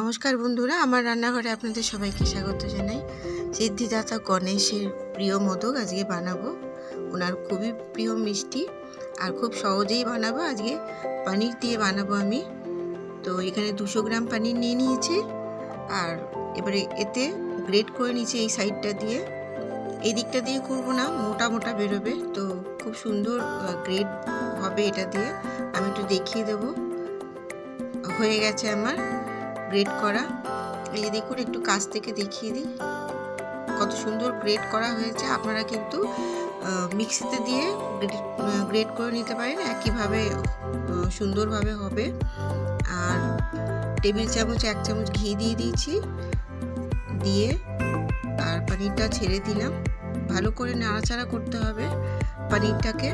নমস্কার বন্ধুরা, আমার রান্নাঘরে আপনাদের সবাইকে স্বাগত জানাই। সিদ্ধিদাতা গণেশের প্রিয় মোদক আজকে বানাবো। ওনার খুবই প্রিয় মিষ্টি আর খুব সহজেই বানাবো। আজকে পনির দিয়ে বানাবো আমি। তো এখানে 200 গ্রাম পনির নিয়ে নিয়েছি আর এবারে এতে গ্রেট করে নিয়েছি এই সাইডটা দিয়ে। এই দিকটা দিয়ে করবো না, মোটা মোটা বেরোবে, তো খুব সুন্দর গ্রেট হবে এটা দিয়ে। আমি একটু দেখিয়ে দেবো। হয়ে গেছে আমার গ্রেট করা। এই যে দেখুন, একটু কাছ থেকে দেখিয়ে দিই কত সুন্দর গ্রেট করা হয়েছে। আপনারা কিন্তু মিক্সিতে দিয়ে গ্রেট করে নিতে পারেন, একইভাবে সুন্দরভাবে হবে। আর টেবিল চামচ 1 চামচ ঘি দিয়ে দিয়েছি, দিয়ে আর পনিরটা ছেড়ে দিলাম। ভালো করে নাড়াচাড়া করতে হবে পনিরটাকে।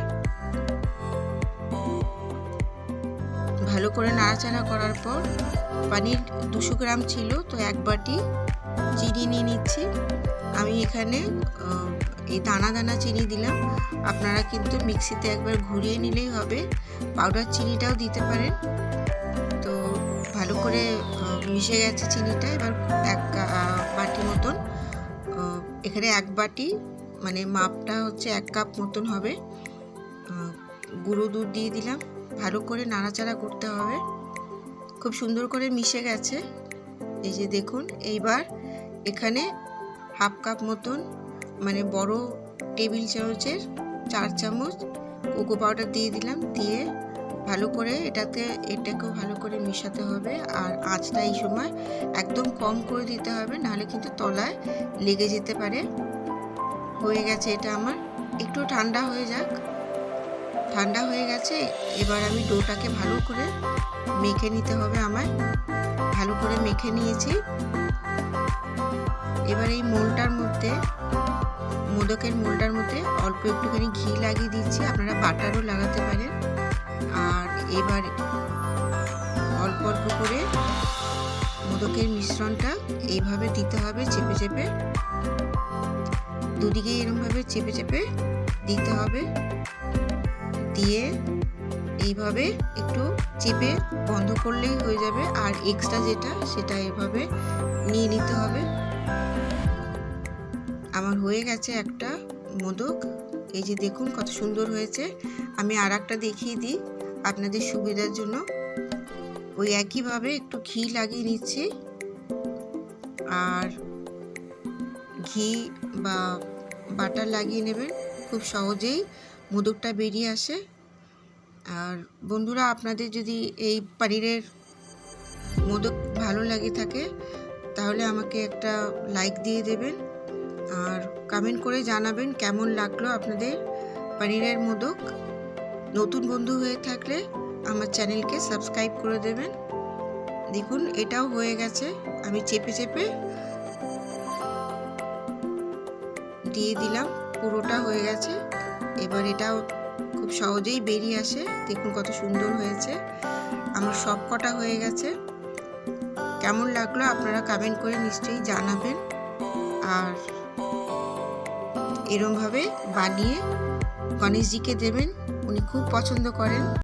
ভালো করে নাড়াচাড়া করার পর পনির 200 গ্রাম ছিল, তো 1 বাটি চিনি নিয়ে নিচ্ছি। আমি এখানে এই দানা দানা চিনি দিলাম। আপনারা কিন্তু মিক্সিতে একবার ঘুরিয়ে নিলেই হবে, পাউডার চিনিটাও দিতে পারেন। তো ভালো করে মিশে গেছে চিনিটা। এবার 1 বাটি মতন, এখানে 1 বাটি মানে মাপটা হচ্ছে 1 কাপ মতন হবে, গুঁড়ো দুধ দিয়ে দিলাম। ভালো করে নাড়াচাড়া করতে হবে। খুব সুন্দর করে মিশে গেছে, এই যে দেখুন। এইবার এখানে 1/2 কাপ মতন মানে বড় টেবিল চামচের 4 চামচ কোকো পাউডার দিয়ে দিলাম। দিয়ে ভালো করে এটাকেও ভালো করে মেশাতে হবে। আর আঁচটা এই সময় একদম কম করে দিতে হবে, নাহলে কিন্তু তলায় লেগে যেতে পারে। হয়ে গেছে এটা আমার। একটু ঠান্ডা হয়ে যাক। ঠান্ডা হয়ে গেছে। এবার আমি ডোটাকে ভালো করে মেখে নিতে হবে আমায়। ভালো করে মেখে নিয়েছি। এবার এই মোল্ডটার মধ্যে, মোদকের মোল্ডটার মধ্যে অল্প একটুখানি ঘি লাগিয়ে দিচ্ছি। আপনারা বাটারও লাগাতে পারেন। আর এবার অল্প অল্প করে মোদকের মিশ্রণটা এইভাবে দিতে হবে, চেপে চেপে। দুদিকে এরকমভাবে চেপে চেপে দিতে হবে। দিয়ে এইভাবে একটু চেপে বন্ধ করলেই হয়ে যাবে। আর এক্সট্রা যেটা, সেটা এভাবে নিয়ে নিতে হবে। আমার হয়ে গেছে একটা মোদক। এই যে দেখুন কত সুন্দর হয়েছে। আমি আর একটা দেখিয়ে দিই আপনাদের সুবিধার জন্য। ওই একইভাবে একটু ঘি লাগিয়ে নিচ্ছি। আর ঘি বা বাটার লাগিয়ে নেবেন, খুব সহজেই মোদকটা বেরিয়ে আসে। আর বন্ধুরা, আপনাদের যদি এই পনিরের মোদক ভালো লাগে থাকে তাহলে আমাকে একটা লাইক দিয়ে দেবেন আর কমেন্ট করে জানাবেন কেমন লাগলো আপনাদের পনিরের মোদক। নতুন বন্ধু হয়ে থাকলে আমার চ্যানেলকে সাবস্ক্রাইব করে দেবেন। দেখুন এটাও হয়ে গেছে। আমি চেপে চেপে দিয়ে দিলাম, পুরোটা হয়ে গেছে। এবার এটাও খুব সহজেই বেরিয়ে আসে। দেখুন কত সুন্দর হয়েছে। আমার সব কটা হয়ে গেছে। কেমন লাগলো আপনারা কমেন্ট করে নিশ্চয়ই জানাবেন। আর এরমভাবে বানিয়ে গণেশজিকে দেবেন, উনি খুব পছন্দ করেন।